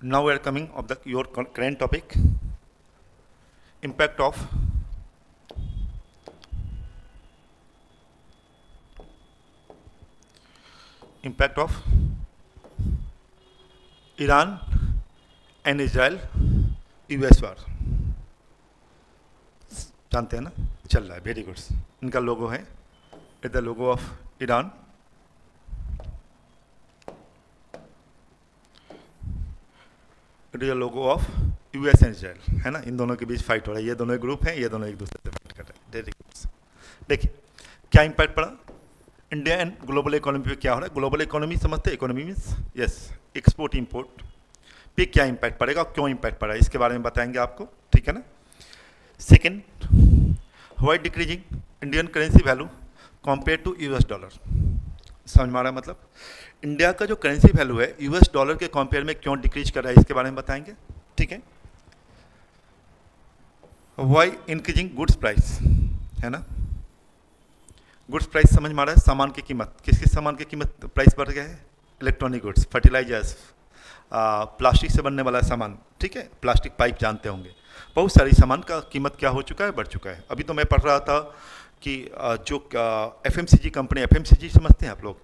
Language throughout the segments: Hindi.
Now we are coming of the your current topic, impact of Iran and Israel US वार। जानते हैं ना, चल रहा है, वेरी गुड। इनका लोगो है, it the logo of Iran, it is the logo of US and Israel, है ना। इन दोनों के बीच फाइट हो रहा है, ये दोनों ग्रुप हैं, ये दोनों एक दूसरे से फाइट कर रहे हैं, वेरी गुड। देखिए क्या इम्पैक्ट पड़ा इंडिया एंड ग्लोबल इकोनॉमी पे, क्या हो रहा है। ग्लोबल इकोनॉमी समझते, economy means yes export import पे क्या इम्पैक्ट पड़ेगा, क्यों इम्पैक्ट पड़ा है, इसके बारे में बताएंगे आपको, ठीक है ना। Second, why decreasing Indian currency value compare to US dollar. समझ में आ रहा है, मतलब इंडिया का जो करेंसी वैल्यू है यूएस डॉलर के कंपेयर में क्यों डिक्रीज कर रहा है, इसके बारे में बताएंगे, ठीक है। व्हाई इंक्रीजिंग गुड्स प्राइस, है ना। गुड्स प्राइस समझ में आ रहा है, सामान की कीमत, किस किस सामान की कीमत प्राइस बढ़ गया है। इलेक्ट्रॉनिक गुड्स, फर्टिलाइजर्स, प्लास्टिक से बनने वाला सामान, ठीक है, प्लास्टिक पाइप जानते होंगे, बहुत सारी सामान का कीमत क्या हो चुका है, बढ़ चुका है। अभी तो मैं पढ़ रहा था कि जो एफएमसीजी कंपनी, एफएमसीजी समझते हैं आप लोग,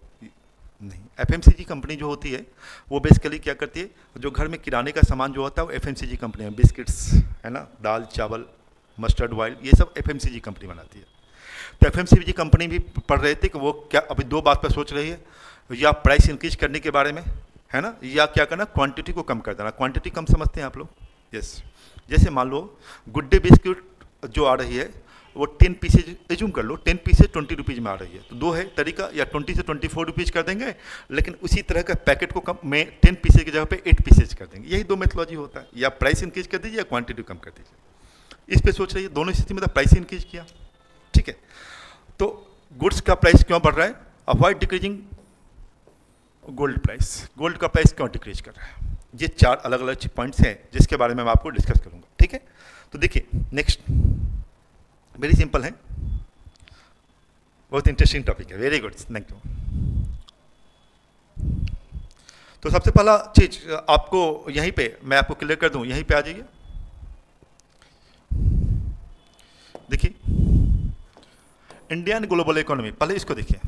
नहीं, एफएमसीजी कंपनी जो होती है वो बेसिकली क्या करती है, जो घर में किराने का सामान जो होता है वो एफएमसीजी कंपनी है, बिस्किट्स, है ना, दाल चावल, मस्टर्ड ऑयल, ये सब एफएमसीजी कंपनी बनाती है। तो एफएमसीजी कंपनी भी पढ़ रहे थे कि वो क्या अभी दो बात पर सोच रही है, या प्राइस इंक्रीज करने के बारे में, है ना, या क्या करना, क्वांटिटी को कम कर देना। क्वांटिटी कम समझते हैं आप लोग, यस। जैसे मान लो गुड डे बिस्किट जो आ रही है वो 10 पीसेज एज्यूम कर लो, 10 पीसेज 20 रुपीज़ में आ रही है, तो दो है तरीका, या 20 से 24 रुपीज़ कर देंगे, लेकिन उसी तरह का पैकेट को कम में 10 पीसेज की जगह पे 8 पीसेज कर देंगे। यही दो मेथोलॉजी होता है, या प्राइस इंक्रीज कर दीजिए या क्वांटिटी कम कर दीजिए। इस पे सोच रही है, दोनों स्थिति में प्राइस इंक्रीज किया, ठीक है। तो गुड्स का प्राइस क्यों बढ़ रहा है, avoid decreasing gold price, gold का प्राइस क्यों डिक्रीज कर रहा है। ये चार अलग अलग पॉइंट्स हैं जिसके बारे में मैं आपको डिस्कस करूंगा, ठीक है। तो देखिए नेक्स्ट, वेरी सिंपल है, बहुत इंटरेस्टिंग टॉपिक है, वेरी गुड, थैंक यू। तो सबसे पहला चीज आपको यहीं पे मैं आपको क्लियर कर दूं, यहीं पे आ जाइए। देखिए इंडियन ग्लोबल इकोनॉमी, पहले इसको देखिए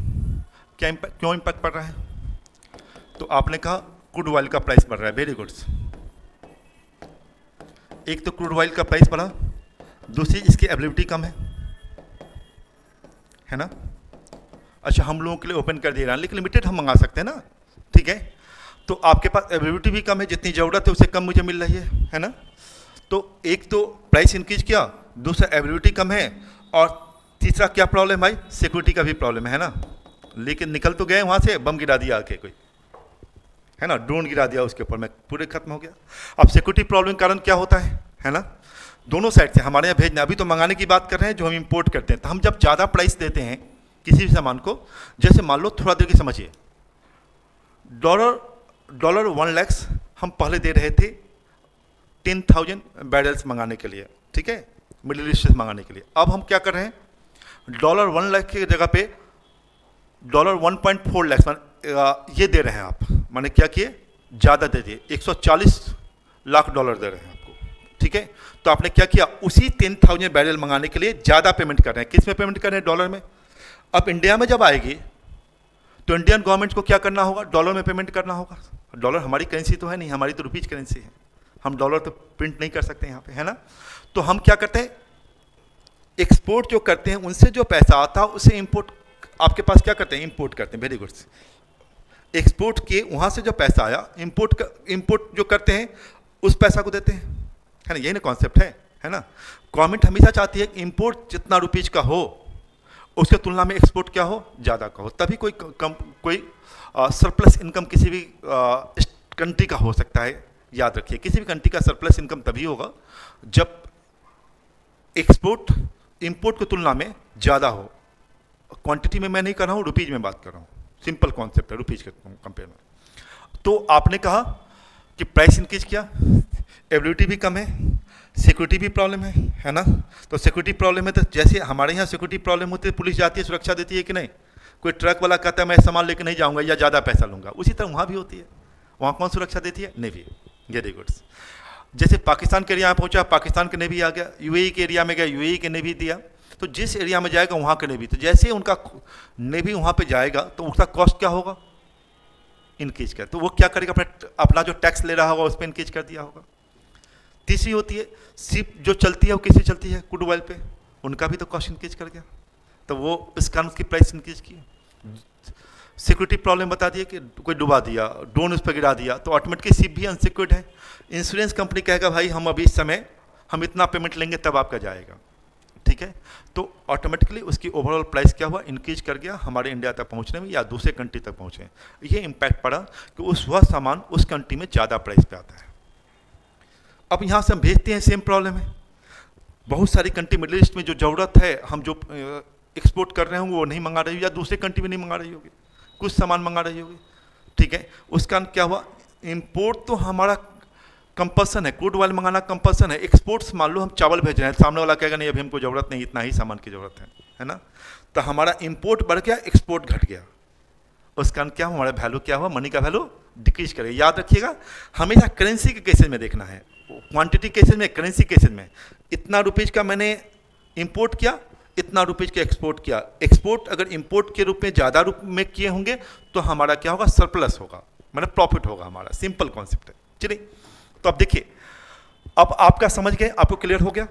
क्या इम्पैक्ट, क्यों इम्पैक्ट पड़ रहा है। तो आपने कहा क्रूड ऑयल का प्राइस बढ़ रहा है, वेरी गुड। एक तो क्रूड ऑयल का प्राइस बढ़ा, दूसरी इसकी अवेलेबिलिटी कम है ना। अच्छा, हम लोगों के लिए ओपन कर दिया ईरान, लेकिन लिमिटेड हम मंगा सकते हैं ना, ठीक है। तो आपके पास अवेलेबिलिटी भी कम है, जितनी ज़रूरत है उससे कम मुझे मिल रही है ना। तो एक तो प्राइस इंक्रीज किया, दूसरा अवेलेबिलिटी कम है, और तीसरा क्या प्रॉब्लम भाई, सिक्योरिटी का भी प्रॉब्लम है ना। लेकिन निकल तो गए वहाँ से, बम गिरा दिया आके कोई, है ना, ड्रोन गिरा दिया उसके ऊपर में, पूरे खत्म हो गया। अब सिक्योरिटी प्रॉब्लम के कारण क्या होता है ना, दोनों साइड से हमारे यहाँ भेजना। अभी तो मंगाने की बात कर रहे हैं, जो हम इंपोर्ट करते हैं, तो हम जब ज़्यादा प्राइस देते हैं किसी भी सामान को, जैसे मान लो थोड़ा देर की समझिए, डॉलर 1 लाख हम पहले दे रहे थे 10,000 बैरल्स मंगाने के लिए, ठीक है, मिडिल ईस्ट से मंगाने के लिए। अब हम क्या कर रहे हैं, डॉलर 1 लाख की जगह पे डॉलर 1.4 लाख ये दे रहे हैं आप, माने क्या किए, ज़्यादा दे दिए, 140 लाख डॉलर दे रहे हैं आपको, ठीक है। तो आपने क्या किया, उसी 10,000 बैरल मंगाने के लिए ज़्यादा पेमेंट कर रहे हैं। किस में पेमेंट कर रहे हैं, डॉलर में। अब इंडिया में जब आएगी तो इंडियन गवर्नमेंट को क्या करना होगा, डॉलर में पेमेंट करना होगा। डॉलर हमारी करेंसी तो है नहीं, हमारी तो रुपीज करेंसी है, हम डॉलर तो प्रिंट नहीं कर सकते यहाँ पे, है ना। तो हम क्या करते हैं, एक्सपोर्ट जो करते हैं उनसे जो पैसा आता है उसे इंपोर्ट, आपके पास क्या करते हैं, इंपोर्ट करते हैं, वेरी गुड। एक्सपोर्ट किए, वहाँ से जो पैसा आया, इंपोर्ट जो करते हैं उस पैसा को देते हैं, है ना, यही ना कॉन्सेप्ट है ना। गवर्नमेंट हमेशा चाहती है कि इंपोर्ट जितना रुपीज का हो उसके तुलना में एक्सपोर्ट क्या हो, ज़्यादा का हो, तभी कोई सरप्लस इनकम किसी भी कंट्री का हो सकता है। याद रखिए, किसी भी कंट्री का सरप्लस इनकम तभी होगा जब एक्सपोर्ट इंपोर्ट की तुलना में ज़्यादा हो। क्वांटिटी में मैं नहीं कर रहा हूँ, रुपीज में बात कर रहा हूँ, सिंपल कॉन्सेप्ट है रुपीज के कंपेयर में। तो आपने कहा कि प्राइस इंक्रीज किया, एबिलिटी भी कम है, सिक्योरिटी भी प्रॉब्लम है ना। तो सिक्योरिटी प्रॉब्लम है, तो जैसे हमारे यहाँ सिक्योरिटी प्रॉब्लम होती है, पुलिस जाती है, सुरक्षा देती है कि नहीं। कोई ट्रक वाला कहता है मैं सामान लेकर नहीं जाऊँगा या ज़्यादा पैसा लूँगा, उसी तरह वहाँ भी होती है। वहाँ कौन सुरक्षा देती है, नेवी, वेरी गुड। जैसे पाकिस्तान के एरिया में पहुंचा, पाकिस्तान के नेवी आ गया, यूएई के एरिया में गया, यूएई के नेवी दिया, तो जिस एरिया में जाएगा वहाँ के नेवी, तो जैसे उनका नेवी वहाँ पे जाएगा तो उसका कॉस्ट क्या होगा, इंक्रीज कर, तो वो क्या करेगा, अपना जो टैक्स ले रहा होगा उस पर इंक्रीज कर दिया होगा। तीसरी होती है शिप जो चलती है, वो किससे चलती है, क्रूड ऑयल पे, उनका भी तो कॉस्ट इंक्रीज कर गया, तो वो इस कारण उसकी प्राइस इंक्रीज की। सिक्योरिटी प्रॉब्लम बता दिए कि कोई डुबा दिया, ड्रोन उस पर गिरा दिया, तो ऑटोमेटिकली शिप भी अनसिक्योर्ड है। इंश्योरेंस कंपनी कहेगा भाई हम अभी इस समय हम इतना पेमेंट लेंगे तब आपका जाएगा, ठीक है, तो ऑटोमेटिकली उसकी ओवरऑल प्राइस क्या हुआ, इंक्रीज कर गया हमारे इंडिया तक पहुंचने में या दूसरे कंट्री तक पहुंचे। ये इम्पैक्ट पड़ा कि उस वह सामान उस कंट्री में ज़्यादा प्राइस पे आता है। अब यहाँ से हम भेजते हैं, सेम प्रॉब्लम है, बहुत सारी कंट्री मिडिल ईस्ट में जो ज़रूरत है, हम जो एक्सपोर्ट कर रहे होंगे वो नहीं मंगा रही हो, या दूसरे कंट्री में नहीं मंगा रही होगी, कुछ सामान मंगा रही होगी, ठीक है, उसका क्या हुआ, इंपोर्ट तो हमारा कंपल्सन है, क्रूड ऑयल मंगाना कंपल्सन है, एक्सपोर्ट्स मान लो हम चावल भेज रहे हैं, सामने वाला कहेगा नहीं अभी हमको ज़रूरत नहीं, इतना ही सामान की ज़रूरत है ना, तो हमारा इंपोर्ट बढ़ गया, एक्सपोर्ट घट गया, उस कारण क्या हमारा वैल्यू क्या हुआ, मनी का वैल्यू डिक्रीज करे। याद रखिएगा हमेशा करेंसी के केसेज में देखना है, क्वांटिटी केसेज में, करेंसी केसेज में, इतना रुपीज़ का मैंने इंपोर्ट किया, इतना रुपीज़ का एक्सपोर्ट किया, एक्सपोर्ट अगर इंपोर्ट के रूप में ज़्यादा रूप में किए होंगे तो हमारा क्या होगा, सरप्लस होगा, मतलब प्रॉफिट होगा हमारा, सिंपल कॉन्सेप्ट है। चलिए तो अब देखिए, अब आपका समझ गए, आपको क्लियर हो गया,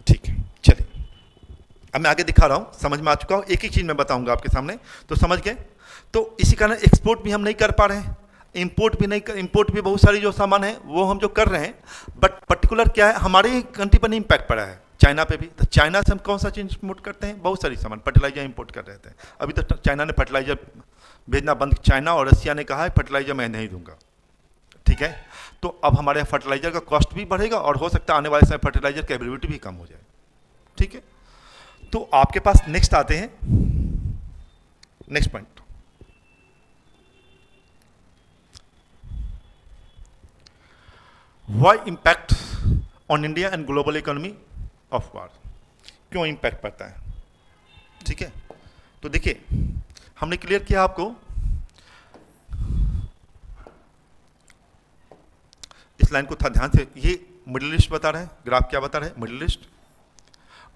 ठीक है, चलिए अब मैं आगे दिखा रहा हूँ, समझ में आ चुका हूँ, एक ही चीज़ मैं बताऊंगा आपके सामने, तो समझ गए। तो इसी कारण एक्सपोर्ट भी हम नहीं कर पा रहे हैं, इंपोर्ट भी नहीं कर, इंपोर्ट भी बहुत सारी जो सामान है वो हम जो कर रहे हैं, बट पर्टिकुलर क्या है, हमारे कंट्री पर नहीं इम्पैक्ट पड़ा है, चाइना पे भी, तो चाइना से हम कौन सा चीज़ इंपोर्ट करते हैं, बहुत सारी सामान, फर्टिलाइजर इंपोर्ट कर रहे थे, अभी तो चाइना ने फर्टिलाइजर भेजना बंद, चाइना और रसिया ने कहा है फर्टिलाइजर मैं नहीं दूंगा, ठीक है, तो अब हमारे यहाँ फर्टिलाइजर का कॉस्ट भी बढ़ेगा और हो सकता है आने वाले समय फर्टिलाइजर की अवेलेबिलिटी भी कम हो जाए, ठीक है। तो आपके पास नेक्स्ट आते हैं, next point, why impact on India and global economy of war, क्यों इम्पैक्ट पड़ता है, ठीक है। तो देखिए हमने क्लियर किया आपको, इस लाइन को था ध्यान से, ये मिडिल ईस्ट बता रहे हैं, ग्राफ क्या बता रहे हैं, मिडिल ईस्ट,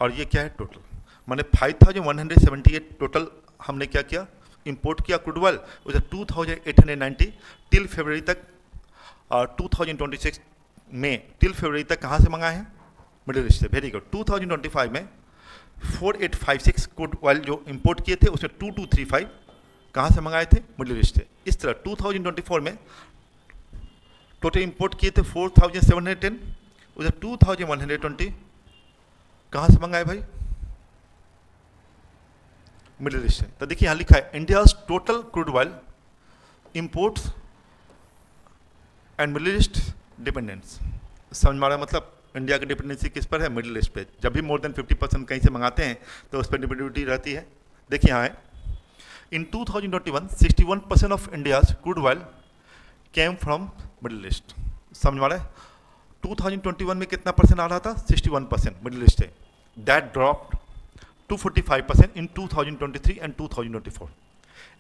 और ये क्या है टोटल, मैंने 5178 टोटल हमने क्या किया, इंपोर्ट किया क्रूड ऑयल, उसे 2890 टिल फरवरी तक, 2026 में टिल फरवरी तक कहाँ से मंगाए हैं, मिडिल ईस्ट से, वेरी गुड। 2025 में 4856 क्रूड ऑयल जो इंपोर्ट किए थे उसमें 2235 कहाँ से मंगाए थे, मिडिल ईस्ट से। इस तरह 2024 में टोटल इंपोर्ट किए थे 4710, उधर 2120 कहाँ से मंगाए भाई, मिडिल ईस्ट से। तो देखिए यहाँ लिखा है India total crude oil imports and middle east dependence, समझ में आ रहा है, मतलब इंडिया की डिपेंडेंसी किस पर है, मिडिल ईस्ट पे। जब भी मोर देन 50% कहीं से मंगाते हैं तो उस पर डिपेंडेंसिटी रहती है। देखिए यहाँ है, इन 2021 61% of India's crude oil came from middle east, समझ में आ रहा है। 2021 में कितना परसेंट आ रहा था, 61% मिडिल ईस्ट से, that dropped to 45% in 2023 and 2024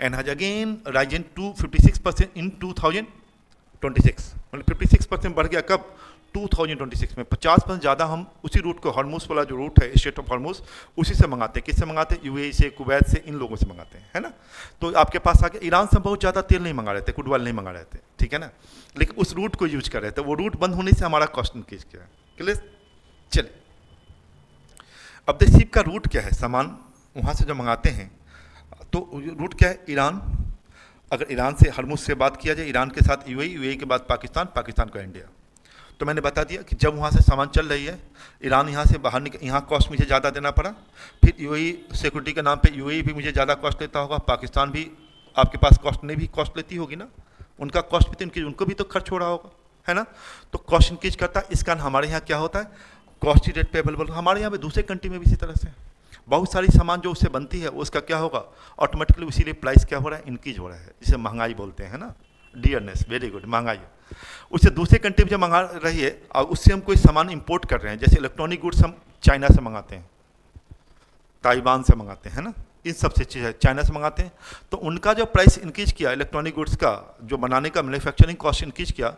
and has again risen to 56% in 2026, मतलब 56% बढ़ गया कब, 2026 में। 50% ज़्यादा हम उसी रूट को, हॉर्मुज वाला जो रूट है स्ट्रेट ऑफ हॉर्मुज, उसी से मंगाते हैं। किससे मंगाते हैं, यूएई से, कुवैत से, इन लोगों से मंगाते हैं, है ना। तो आपके पास आके ईरान से बहुत ज़्यादा तेल नहीं मंगा रहे थे, क्रूड ऑयल नहीं मंगा रहे थे, ठीक है ना, लेकिन उस रूट को यूज कर रहे थे। वो रूट बंद होने से हमारा कॉस्ट इंक्रीज किया, क्लियर। चलिए अब देखिए शिप का रूट क्या है, सामान वहाँ से जो मंगाते हैं तो रूट क्या है, ईरान, अगर ईरान से हरमुज से बात किया जाए, ईरान के साथ यूएई, यूएई के बाद पाकिस्तान, पाकिस्तान का इंडिया। तो मैंने बता दिया कि जब वहाँ से सामान चल रही है, ईरान यहाँ से बाहर निकल, यहाँ कॉस्ट मुझे ज़्यादा देना पड़ा, फिर यूएई सिक्योरिटी के नाम पे यूएई भी मुझे ज़्यादा कॉस्ट लेता होगा, पाकिस्तान भी आपके पास कॉस्ट नहीं भी कॉस्ट लेती होगी ना, उनका कॉस्ट भी तो इनकी, उनको भी तो खर्च हो रहा होगा, है ना। तो कॉस्ट इंक्रीज करता है, इस कारण हमारे यहाँ क्या होता है, कॉस्ट रेट पे अवेलेबल। हमारे यहाँ पे दूसरे कंट्री में भी इसी तरह से बहुत सारी सामान जो उससे बनती है उसका क्या होगा, ऑटोमेटिकली इसीलिए प्राइस क्या हो रहा है, इंक्रीज हो रहा है, जिसे महंगाई बोलते हैं ना, डियरनेस, वेरी गुड, महंगाई। उससे दूसरे कंट्री में जब मंगा रही है और उससे हम कोई सामान इंपोर्ट कर रहे हैं, जैसे इलेक्ट्रॉनिक गुड्स हम चाइना से मंगाते हैं, ताइवान से मंगाते हैं, है ना, इन सबसे चीज़ें चाइना से मंगाते हैं, तो उनका जो प्राइस इंक्रीज किया इलेक्ट्रॉनिक गुड्स का, जो बनाने का मैन्युफैक्चरिंग कॉस्ट इंक्रीज किया,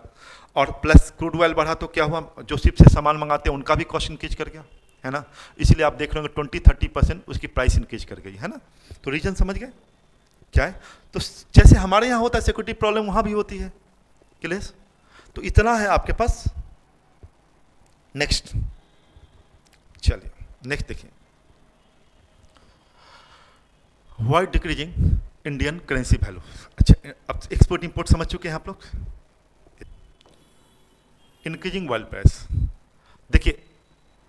और प्लस क्रूड ऑयल बढ़ा तो क्या हुआ, जो शिप से सामान मंगाते हैं उनका भी कॉस्ट इंक्रीज कर गया, है ना। इसलिए आप देख रहे होंगे 20-30% उसकी प्राइस इंक्रीज कर गई, है ना। तो रीजन समझ गए क्या है। तो जैसे हमारे यहाँ होता है सिक्योरिटी प्रॉब्लम, वहाँ भी होती है। क्लियर। तो इतना है आपके पास। नेक्स्ट चलिए नेक्स्ट देखिए, why decreasing Indian currency value. अच्छा, अब एक्सपोर्ट इंपोर्ट समझ चुके हैं आप लोग। इंक्रीजिंग वर्ल्ड प्राइस, देखिए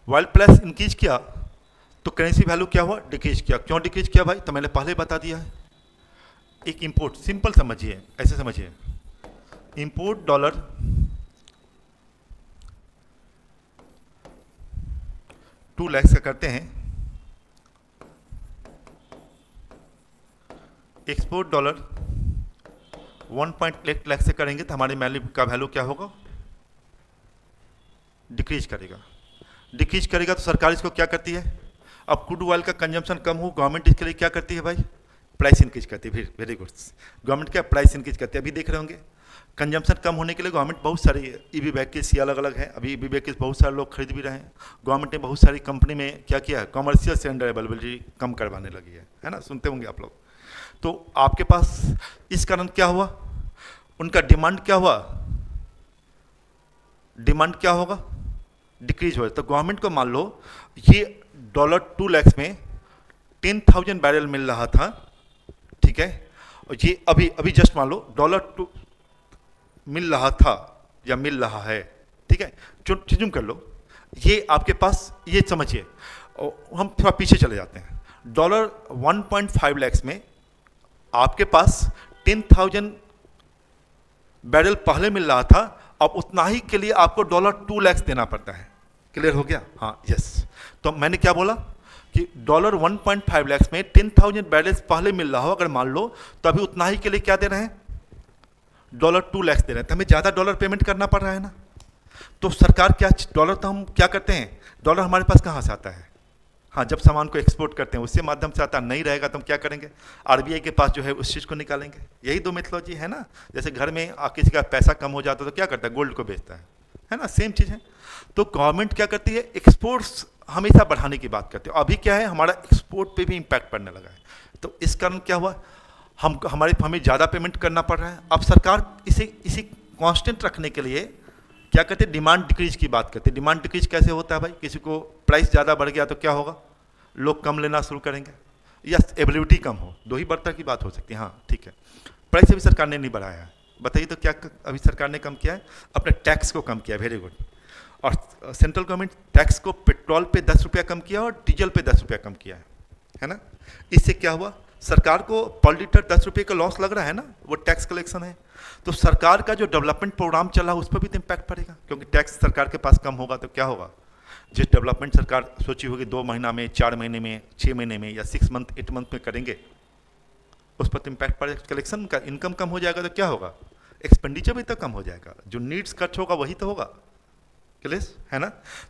वर्ल्ड प्राइस इंक्रीज किया तो करेंसी वैल्यू क्या हुआ, डिक्रीज किया। क्यों डिक्रीज किया भाई, तो मैंने पहले बता दिया है। एक इंपोर्ट, सिंपल समझिए, ऐसे समझिए, इंपोर्ट डॉलर $2 लाख का करते हैं, एक्सपोर्ट डॉलर 1.8 लाख से करेंगे तो हमारे वैल्यू का वैल्यू क्या होगा, डिक्रीज करेगा। डिक्रीज करेगा तो सरकार इसको क्या करती है, अब क्रूड ऑयल का कंजम्पशन कम हो, गवर्नमेंट इसके लिए क्या करती है भाई, प्राइस इंक्रीज करती है। वेरी गुड, गवर्नमेंट क्या प्राइस इंक्रीज करती है। अभी देख रहे होंगे कंजम्पशन कम होने के लिए गवर्नमेंट बहुत सारी ईवी व्हीकल्स, ये अलग अलग है, अभी ईवी व्हीकल्स बहुत सारे लोग खरीद भी रहे हैं। गवर्नमेंट ने बहुत सारी कंपनी में क्या किया है, कमर्शियल सिलेंडर अवेलेबिलिटी कम करवाने लगी है ना, सुनते होंगे आप लोग। तो आपके पास इस कारण क्या हुआ, उनका डिमांड क्या हुआ, डिमांड क्या होगा, डिक्रीज हो। तो गवर्नमेंट को मान लो ये $2 लाख में 10,000 बैरल मिल रहा था, ठीक है, और ये अभी अभी जस्ट मान लो $2 मिल रहा था या मिल रहा है, ठीक है, चुन कर लो। ये आपके पास, ये समझिए, हम थोड़ा पीछे चले जाते हैं। $1.5 लाख में आपके पास 10,000 बैरल पहले मिल रहा था, अब उतना ही के लिए आपको $2 लाख देना पड़ता है। क्लियर हो गया, हाँ यस। तो मैंने क्या बोला कि $1.5 लाख में 10,000 बैरल पहले मिल रहा हो, अगर मान लो, तो अभी उतना ही के लिए क्या दे रहे हैं, $2 लाख दे रहे हैं, तो हमें ज़्यादा डॉलर पेमेंट करना पड़ रहा है ना। तो सरकार क्या, डॉलर तो हम क्या करते हैं, डॉलर हमारे पास कहाँ से आता है, हाँ जब सामान को एक्सपोर्ट करते हैं उससे माध्यम से आता, नहीं रहेगा तो हम क्या करेंगे, आरबीआई के पास जो है उस चीज़ को निकालेंगे। यही दो मेथोलॉजी है ना। जैसे घर में किसी का पैसा कम हो जाता है तो क्या करता है, गोल्ड को बेचता है ना, सेम चीज़ है। तो गवर्नमेंट क्या करती है, एक्सपोर्ट्स हमेशा बढ़ाने की बात करते हैं। अभी क्या है, हमारा एक्सपोर्ट पे भी इम्पैक्ट पड़ने लगा है, तो इस कारण क्या हुआ, हमें ज़्यादा पेमेंट करना पड़ रहा है। अब सरकार इसी कांस्टेंट रखने के लिए क्या कहते हैं, डिमांड डिक्रीज की बात करते हैं। डिमांड डिक्रीज कैसे होता है भाई, किसी को प्राइस ज़्यादा बढ़ गया तो क्या होगा, लोग कम लेना शुरू करेंगे, या अवेलेबिलिटी कम हो, दो ही बढ़ता की बात हो सकती है। हाँ ठीक है, प्राइस अभी सरकार ने नहीं बढ़ाया है, बताइए तो क्या अभी सरकार ने कम किया है, अपने टैक्स को कम किया, वेरी गुड। और सेंट्रल गवर्नमेंट टैक्स को पेट्रोल पे 10 रुपया कम किया और डीजल पे 10 रुपया कम किया है ना। इससे क्या हुआ, सरकार को पर लीटर 10 रुपये का लॉस लग रहा है ना, वो टैक्स कलेक्शन है। तो सरकार का जो डेवलपमेंट प्रोग्राम चल रहा है उस पर भी तो इम्पैक्ट पड़ेगा, क्योंकि टैक्स सरकार के पास कम होगा तो क्या होगा, जिस डेवलपमेंट सरकार सोची होगी 2 महीना में, 4 महीने में, 6 महीने में, या 6 मंथ 8 मंथ में करेंगे, उस पर तो इम्पैक्ट पड़ेगा। कलेक्शन का इनकम कम हो जाएगा तो क्या होगा, एक्सपेंडिचर भी तो कम हो जाएगा, जो नीड्स खर्च होगा वही तो होगा। क्लियर है ना।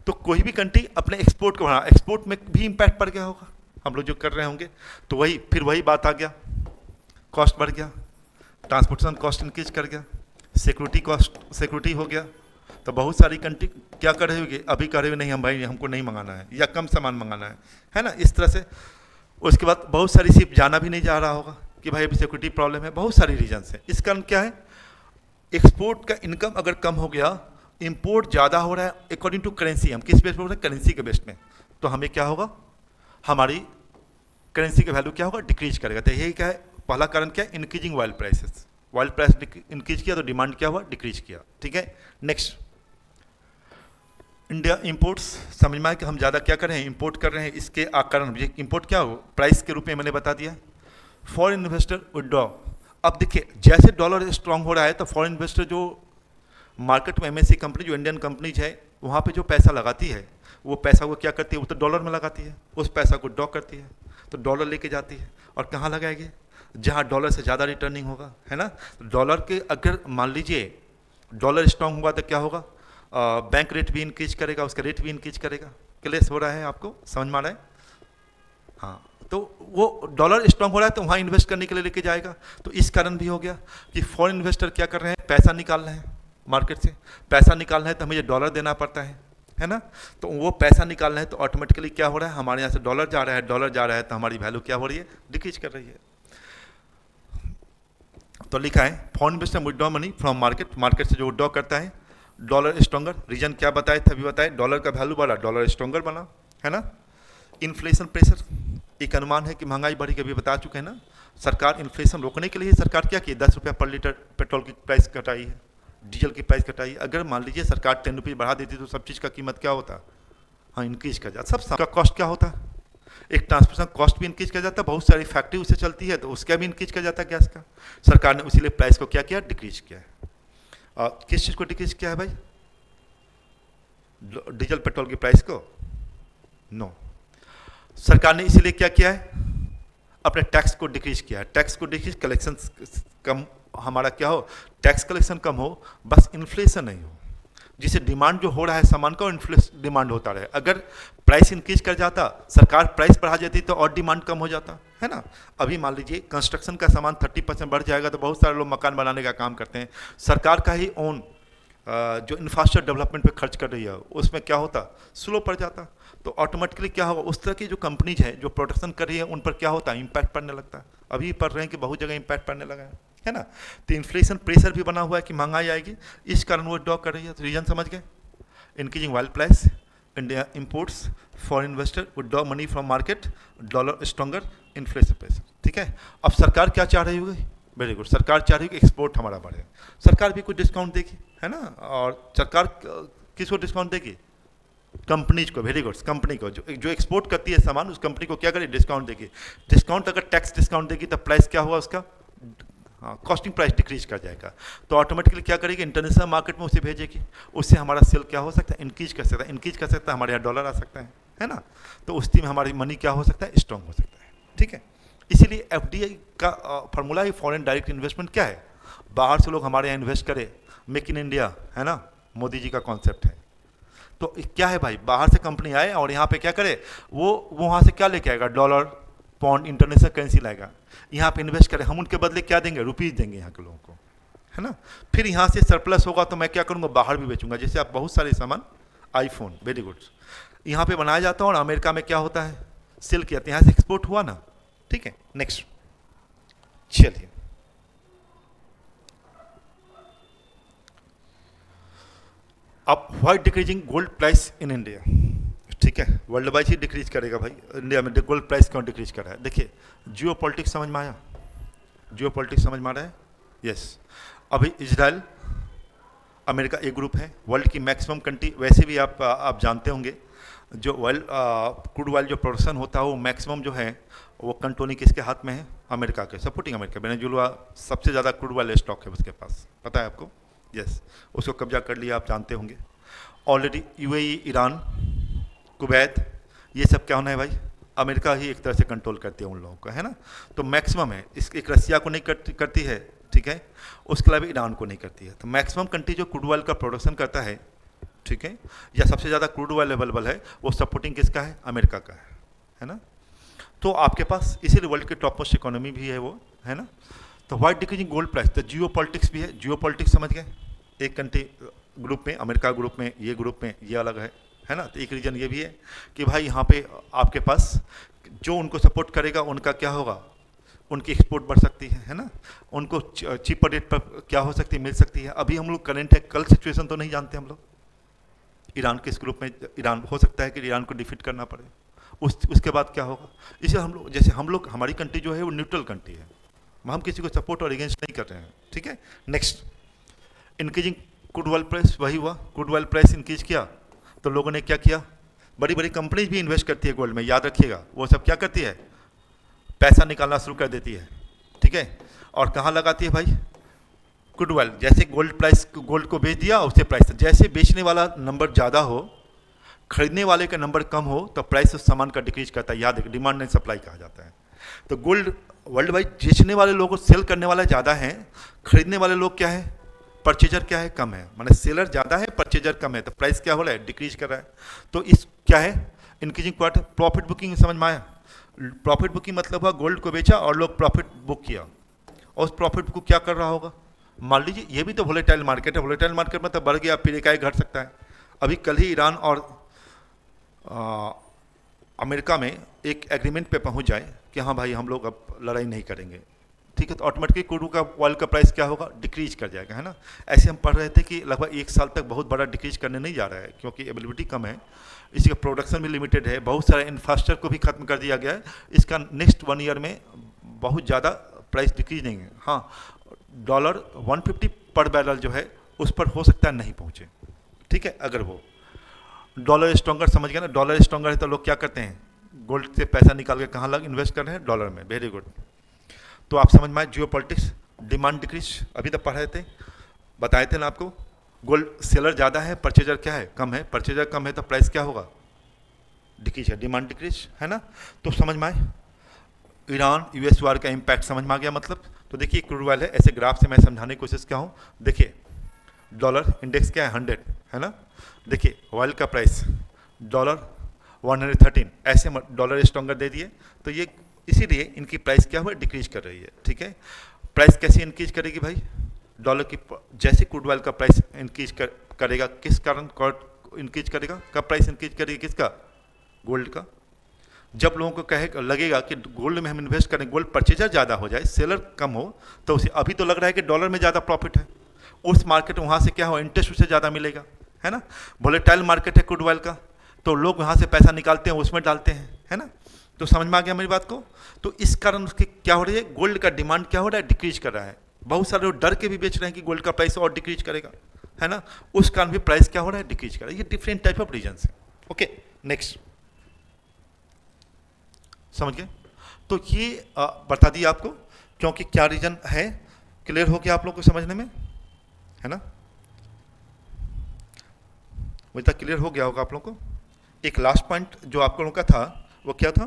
तो कोई भी कंट्री अपने एक्सपोर्ट को बढ़ा, एक्सपोर्ट में भी इम्पैक्ट पड़ गया होगा, हम लोग जो कर रहे होंगे, तो वही बात आ गया, कॉस्ट बढ़ गया, ट्रांसपोर्टेशन कॉस्ट इंक्रीज कर गया, सिक्योरिटी हो गया। तो बहुत सारी कंट्री क्या कर रही होगी, अभी कह रहे हो नहीं हम भाई हमको नहीं मंगाना है, या कम सामान मंगाना है ना, इस तरह से। उसके बाद बहुत सारी शिप जाना भी नहीं जा रहा होगा कि भाई अभी सिक्योरिटी प्रॉब्लम है, बहुत सारी रीजन है। इस कारण क्या है, एक्सपोर्ट का इनकम अगर कम हो गया, इंपोर्ट ज़्यादा हो रहा है, अकॉर्डिंग टू करेंसी, हम किस बेस पर हो रहे हैं, करेंसी के बेस में, तो हमें क्या होगा, हमारी करेंसी का वैल्यू क्या होगा, डिक्रीज करेगा। तो यही क्या है, पहला कारण क्या है, increasing oil prices. Oil price increase किया तो डिमांड क्या हुआ, डिक्रीज किया, ठीक है। नेक्स्ट, इंडिया इंपोर्ट्स, समझ में आया कि हम ज़्यादा क्या कर रहे हैं, इंपोर्ट कर रहे हैं। इसके कारण इंपोर्ट क्या हो, प्राइस के रूप में मैंने बता दिया, फॉरेन इन्वेस्टर विड्रॉ। अब देखिए जैसे डॉलर स्ट्रांग हो रहा है तो फॉरेन इन्वेस्टर जो मार्केट में एमएनसी कंपनी जो इंडियन कंपनीज है वहाँ पे जो पैसा लगाती है, वो पैसा वो क्या करती है, वो तो डॉलर में लगाती है, उस पैसा को ड्रॉ करती है, तो डॉलर लेके जाती है और कहाँ लगाएगी, जहाँ डॉलर से ज़्यादा रिटर्निंग होगा, है ना। डॉलर के अगर मान लीजिए डॉलर स्ट्रांग हुआ तो क्या होगा, बैंक रेट भी इंक्रीज करेगा, उसका रेट भी इंक्रीज करेगा। क्लियर हो रहा है, आपको समझ में आ रहा है, हाँ। तो वो डॉलर स्ट्रांग हो रहा है तो वहाँ इन्वेस्ट करने के लिए लेके जाएगा। तो इस कारण भी हो गया कि फॉरेन इन्वेस्टर क्या कर रहे हैं, पैसा निकाल रहे हैं मार्केट से। पैसा निकाल रहे हैं तो हमें ये डॉलर देना पड़ता है ना। तो वो पैसा निकाल रहे हैं तो ऑटोमेटिकली क्या हो रहा है, हमारे यहाँ से डॉलर जा रहा है, डॉलर जा रहा है तो हमारी वैल्यू क्या हो रही है, डिक्रीज कर रही है। तो लिखा है foreign investor withdraw money from market, market से जो विड्रॉ करता है। डॉलर स्ट्रॉन्गर, रीजन क्या बताए थे अभी बताए, डॉलर का वैल्यू बढ़ा, डॉलर स्ट्रॉन्गर बना, है ना। इन्फ्लेशन प्रेशर, एक अनुमान है कि महंगाई बढ़ी, कभी बता चुके हैं ना। सरकार इन्फ्लेशन रोकने के लिए सरकार क्या की, 10 रुपया पर लीटर पेट्रोल की प्राइस घटाई है, डीजल की प्राइस घटाई है। अगर मान लीजिए सरकार 10 रुपये बढ़ा देती तो सब चीज़ का कीमत क्या होता, हाँ इंक्रीज कर जाता। सब का कॉस्ट क्या होता, एक ट्रांसपोर्टेशन कॉस्ट भी इंक्रीज कर जाता है, बहुत सारी फैक्ट्री उससे चलती है तो उसका भी इंक्रीज कर जाता है गैस का। सरकार ने उसीलिए प्राइस को क्या किया, डिक्रीज किया है। और किस चीज़ को डिक्रीज किया है भाई, डीजल पेट्रोल की प्राइस को, नो। सरकार ने इसीलिए क्या किया है, अपने टैक्स को डिक्रीज किया है। टैक्स को डिक्रीज, कलेक्शन कम, हमारा क्या हो, टैक्स कलेक्शन कम हो, बस इन्फ्लेशन नहीं हो, जिसे डिमांड जो हो रहा है सामान का इन्फ्लेशन डिमांड होता रहे। अगर प्राइस इंक्रीज कर जाता, सरकार प्राइस बढ़ा जाती तो और डिमांड कम हो जाता, है ना। अभी मान लीजिए कंस्ट्रक्शन का सामान 30% बढ़ जाएगा तो बहुत सारे लोग मकान बनाने का काम करते हैं, सरकार का ही ओन जो इंफ्रास्ट्रक्चर डेवलपमेंट पे खर्च कर रही है उसमें क्या होता, स्लो पड़ जाता। तो ऑटोमेटिकली क्या होगा, उस तरह की जो कंपनीज है जो प्रोडक्शन कर रही है उन पर क्या होता है, इम्पैक्ट पड़ने लगता है। अभी पड़ रहे हैं कि बहुत जगह इम्पैक्ट पड़ने लगा है ना। तो इन्फ्लेशन प्रेशर भी बना हुआ है कि महंगाई आएगी, इस कारण वो ड्रॉ कर रही है। तो रीजन समझ गए, increasing world price, India imports, foreign investor withdraw money from market, dollar stronger, inflation pressure, ठीक है। अब सरकार क्या चाह रही होगी, वेरी गुड, सरकार चाह रही है कि एक्सपोर्ट हमारा बढ़े, सरकार भी कुछ डिस्काउंट देगी, है ना। और सरकार किसको डिस्काउंट देगी, कंपनीज को, वेरी गुड, कंपनी को जो एक्सपोर्ट करती है सामान उस कंपनी को क्या करे, डिस्काउंट देगी। डिस्काउंट अगर टैक्स डिस्काउंट देगी तब प्राइस क्या हुआ उसका, हाँ कॉस्टिंग प्राइस डिक्रीज कर जाएगा। तो ऑटोमेटिकली क्या करेगी, इंटरनेशनल मार्केट में उसे भेजेगी, उससे हमारा सेल क्या हो सकता है, इंक्रीज कर सकता है, इंक्रीज कर सकता है, हमारे यहाँ डॉलर आ सकता है ना। तो उस में हमारी मनी क्या हो सकता है, स्ट्रॉन्ग हो सकता है, ठीक है। इसीलिए एफडीआई का फार्मूला ही फॉरेन डायरेक्ट इन्वेस्टमेंट क्या है, बाहर से लोग हमारे यहाँ इन्वेस्ट करें, मेक इन इंडिया, है ना, मोदी जी का कॉन्सेप्ट है। तो क्या है भाई, बाहर से कंपनी आए और यहाँ पे क्या करे, वो वहाँ से क्या लेके आएगा, डॉलर पॉन्ड इंटरनेशनल करेंसी लाएगा, यहाँ पे इन्वेस्ट करें, हम उनके बदले क्या देंगे, रुपीज़ देंगे यहाँ के लोगों को, है ना। फिर यहाँ से सरप्लस होगा तो मैं क्या करूँगा, बाहर भी बेचूंगा। जैसे आप बहुत सारे सामान, आईफोन, वेरी गुड, यहाँ पे बनाया जाता है और अमेरिका में क्या होता है, सेल किया, यहाँ से एक्सपोर्ट हुआ ना, ठीक है। नेक्स्ट चलिए, अब why decreasing gold price in India, ठीक है, वर्ल्ड वाइज ही डिक्रीज करेगा भाई, इंडिया में गोल्ड प्राइस क्यों डिक्रीज कर रहा है। देखिए जियो पॉलिटिक्स समझ में आया, जियो पॉलिटिक्स समझ में आ रहा है, यस। अभी इजराइल अमेरिका एक ग्रुप है, वर्ल्ड की मैक्सिमम कंट्री, वैसे भी आप जानते होंगे जो वर्ल्ड क्रूड ऑयल जो प्रोडक्शन होता है वो मैक्सिमम जो है वो कंट्रोलिंग किसके हाथ में है, अमेरिका के, सपोर्टिंग अमेरिका। वेनेजुएला सबसे ज़्यादा क्रूड ऑयल स्टॉक है उसके पास, पता है आपको, यस, उसको कब्जा कर लिया, आप जानते होंगे। ऑलरेडी यूएई, ईरान, कुवैत, ये सब क्या होना है भाई, अमेरिका ही एक तरह से कंट्रोल करती है उन लोगों को, है ना। तो मैक्सिमम है, इस एक रसिया को नहीं करती है, ठीक है, उसके अलावा ईरान को नहीं करती है। तो मैक्सिमम कंट्री जो क्रूड ऑयल का प्रोडक्शन करता है, ठीक है, या सबसे ज़्यादा क्रूड ऑयल अवेलेबल है, वो सपोर्टिंग किसका है, अमेरिका का है ना। तो आपके पास इसीलिए वर्ल्ड की टॉप मोस्ट इकोनॉमी भी है वो, है ना। तो व्हाई डिक्रीजिंग गोल्ड प्राइस, तो जियो पॉलिटिक्स भी है, जियो पॉलिटिक्स समझ गए, एक कंट्री ग्रुप में, अमेरिका ग्रुप में, ये ग्रुप में, ये अलग है ना। तो एक रीजन ये भी है कि भाई यहाँ पे आपके पास जो उनको सपोर्ट करेगा उनका क्या होगा, उनकी एक्सपोर्ट बढ़ सकती है ना, उनको चीपर रेट पर क्या हो सकती है, मिल सकती है। अभी हम लोग करंट है, कल सिचुएशन तो नहीं जानते हम लोग, ईरान के इस ग्रुप में ईरान हो सकता है कि ईरान को डिफीट करना पड़े, उसके बाद क्या होगा। इसे हम लोग, जैसे हम लोग, हमारी कंट्री जो है वो न्यूट्रल कंट्री है, हम किसी को सपोर्ट और अगेंस्ट नहीं कर रहे हैं, ठीक है। Next, increasing crude oil price, वही हुआ, क्रूड ऑयल प्राइस इंक्रीज किया तो लोगों ने क्या किया, बड़ी बड़ी कंपनीज भी इन्वेस्ट करती है गोल्ड में, याद रखिएगा, वो सब क्या करती है, पैसा निकालना शुरू कर देती है, ठीक है। और कहाँ लगाती है भाई, क्रूड ऑयल, जैसे गोल्ड प्राइस, गोल्ड को बेच दिया उससे प्राइस, जैसे बेचने वाला नंबर ज़्यादा हो, खरीदने वाले का नंबर कम हो तो प्राइस उस सामान का डिक्रीज करता है, याद है, डिमांड एंड सप्लाई कहा जाता है। तो गोल्ड वर्ल्ड वाइड बेचने वाले लोगों, सेल करने वाले ज़्यादा हैं, खरीदने वाले लोग क्या है, परचेजर क्या है, कम है, माने सेलर ज़्यादा है, परचेजर कम है, तो प्राइस क्या हो रहा है, डिक्रीज कर रहा है। तो इस क्या है, इंक्रीजिंग क्वार्टर, प्रॉफिट बुकिंग समझ में आया, प्रॉफिट बुकिंग मतलब हुआ गोल्ड को बेचा और लोग प्रॉफिट बुक किया, और उस प्रॉफिट को क्या कर रहा होगा। मान लीजिए ये भी तो वोलेटाइल मार्केट है, वोलेटाइल मार्केट में तो बढ़ गया फिर एकाएक घट सकता है। अभी कल ही ईरान और अमेरिका में एक एग्रीमेंट पे पहुंच जाए कि हाँ भाई हम लोग अब लड़ाई नहीं करेंगे, ठीक है, तो ऑटोमेटिकली क्रूड का ऑयल का प्राइस क्या होगा, डिक्रीज कर जाएगा, है ना। ऐसे हम पढ़ रहे थे कि लगभग 1 साल तक बहुत बड़ा डिक्रीज करने नहीं जा रहा है, क्योंकि एबिलिटी कम है, इसी का प्रोडक्शन भी लिमिटेड है, बहुत सारे इंफ्रास्ट्रक्चर को भी खत्म कर दिया गया है। इसका नेक्स्ट 1 ईयर में बहुत ज़्यादा प्राइस डिक्रीज नहीं है। हाँ, $150 पर बैरल जो है उस पर हो सकता है नहीं पहुँचे, ठीक है। अगर वो डॉलर स्ट्रॉन्गर, समझ गए ना, डॉलर स्ट्रॉन्गर है तो लोग क्या करते हैं, गोल्ड से पैसा निकाल के कहाँ लग इन्वेस्ट कर रहे हैं, डॉलर में। Very good. तो आप समझ में आए जियो पॉलिटिक्स, डिमांड डिक्रीज अभी तक पढ़ रहे थे, बताए थे ना आपको। गोल्ड सेलर ज़्यादा है, परचेजर क्या है, कम है, परचेजर कम है तो प्राइस क्या होगा, डिक्रीज है, डिमांड डिक्रीज, है ना। तो समझ में आए ईरान यूएस वार का इम्पैक्ट समझ में आ गया मतलब। तो देखिए क्रूड ऑयल है, ऐसे ग्राफ से मैं समझाने की कोशिश किया हूँ। देखिए डॉलर इंडेक्स क्या है 100, है ना। देखिए ऑयल का प्राइस $113, ऐसे डॉलर स्ट्रॉन्गर दे दिए तो ये इसीलिए इनकी प्राइस क्या हुआ, डिक्रीज कर रही है, ठीक है। प्राइस कैसे इंक्रीज करेगी भाई, डॉलर की जैसे क्रूड ऑयल का प्राइस इंक्रीज करेगा, किस कारण इंक्रीज करेगा, कब प्राइस इंक्रीज करेगी, किसका, गोल्ड का। जब लोगों को कहे लगेगा कि गोल्ड में हम इन्वेस्ट करें, गोल्ड परचेजर ज़्यादा हो जाए, सेलर कम हो, तो उसे अभी तो लग रहा है कि डॉलर में ज़्यादा प्रॉफिट है, उस मार्केट वहाँ से क्या हो, इंटरेस्ट उसे ज़्यादा मिलेगा, है ना। वोलेटाइल मार्केट है क्रूड ऑयल का, तो लोग वहाँ से पैसा निकालते हैं उसमें डालते हैं, है ना। तो समझ में आ गया मेरी बात को। तो इस कारण उसकी क्या हो रही है, गोल्ड का डिमांड क्या हो रहा है, डिक्रीज कर रहा है। बहुत सारे लोग डर के भी बेच रहे हैं कि गोल्ड का प्राइस और डिक्रीज करेगा, है ना, उस कारण भी प्राइस क्या हो रहा है, डिक्रीज कर रहा है। ये डिफरेंट टाइप ऑफ रीजन है। ओके नेक्स्ट, समझ गए। तो ये बता दिया आपको, क्योंकि क्या रीजन है, क्लियर हो गया आप लोग को समझने में, है ना। मुझे तक क्लियर हो गया होगा आप लोगों को। एक लास्ट पॉइंट जो आप लोगों का था वो क्या था,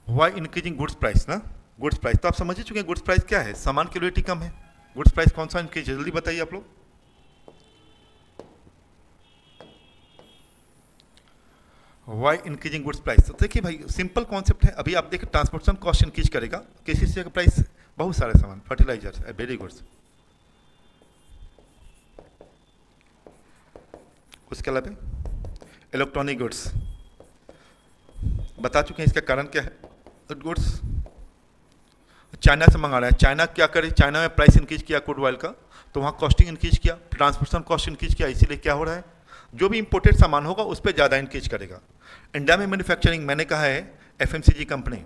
वाई इंक्रीजिंग गुड्स प्राइस ना, गुड्स प्राइस तो आप समझ ही चुके हैं, गुड्स प्राइस क्या है, सामान की क्वालिटी कम है, गुड्स प्राइस कौन सा इंक्रीज, जल्दी बताइए आप लोग। वाई इंक्रीजिंग गुड्स प्राइस, तो देखिए भाई सिंपल कॉन्सेप्ट है। अभी आप देखिए ट्रांसपोर्टेशन कॉस्ट इंक्रीज करेगा, किसी से प्राइस, बहुत सारे सामान, फर्टिलाइजर, वेरी गुड्स, उसके अलावा इलेक्ट्रॉनिक गुड्स बता चुके हैं, इसका कारण क्या है, गुड्स चाइना से मंगा रहा है, चाइना क्या करे, चाइना में प्राइस इंक्रीज किया क्रूड ऑयल का, तो वहाँ कॉस्टिंग इंक्रीज किया, ट्रांसपोर्टेशन कॉस्ट इंक्रीज किया, इसीलिए क्या हो रहा है, जो भी इंपोर्टेड सामान होगा उस पर ज़्यादा इंक्रीज करेगा। इंडिया में मैन्युफैक्चरिंग, मैंने कहा है एफएमसीजी कंपनी,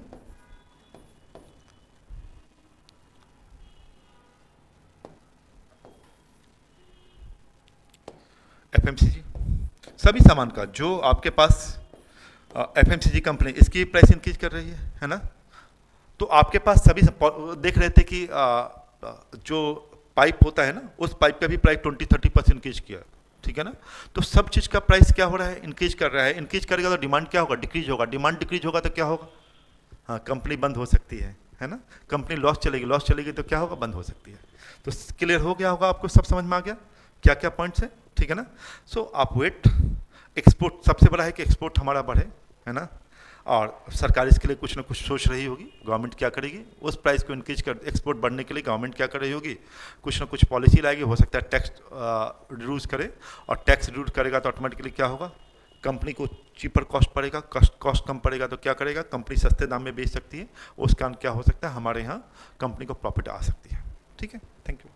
एफएमसीजी सभी सामान का जो आपके पास एफएमसीजी कंपनी, इसकी प्राइस इंक्रीज कर रही है ना। तो आपके पास सभी देख रहे थे कि जो पाइप होता है ना, उस पाइप का भी प्राइस 20-30% इंक्रीज किया, ठीक है ना। तो सब चीज़ का प्राइस क्या हो रहा है, इंक्रीज कर रहा है, इंक्रीज करेगा तो डिमांड क्या होगा, डिक्रीज होगा, डिमांड डिक्रीज होगा तो क्या होगा, हाँ कंपनी बंद हो सकती है ना, कंपनी लॉस चलेगी, लॉस चलेगी तो क्या होगा, बंद हो सकती है। तो क्लियर हो गया होगा आपको, सब समझ में आ गया क्या क्या पॉइंट्स है, ठीक है ना। सो आप वेट, एक्सपोर्ट सबसे बड़ा है कि एक्सपोर्ट हमारा बढ़े, है ना, और सरकार इसके लिए कुछ ना कुछ सोच रही होगी, गवर्नमेंट क्या करेगी, उस प्राइस को इंक्रीज कर, एक्सपोर्ट बढ़ने के लिए गवर्नमेंट क्या कर रही होगी, कुछ ना कुछ पॉलिसी लाएगी, हो सकता है टैक्स रिड्यूस करे, और टैक्स रिड्यूस करेगा तो ऑटोमेटिकली क्या होगा, कंपनी को चीपर कॉस्ट पड़ेगा, कॉस्ट कम पड़ेगा तो क्या करेगा, कंपनी सस्ते दाम में बेच सकती है, उस कारण क्या हो सकता है, हमारे यहाँ कंपनी को प्रॉफिट आ सकती है, ठीक है। Thank you.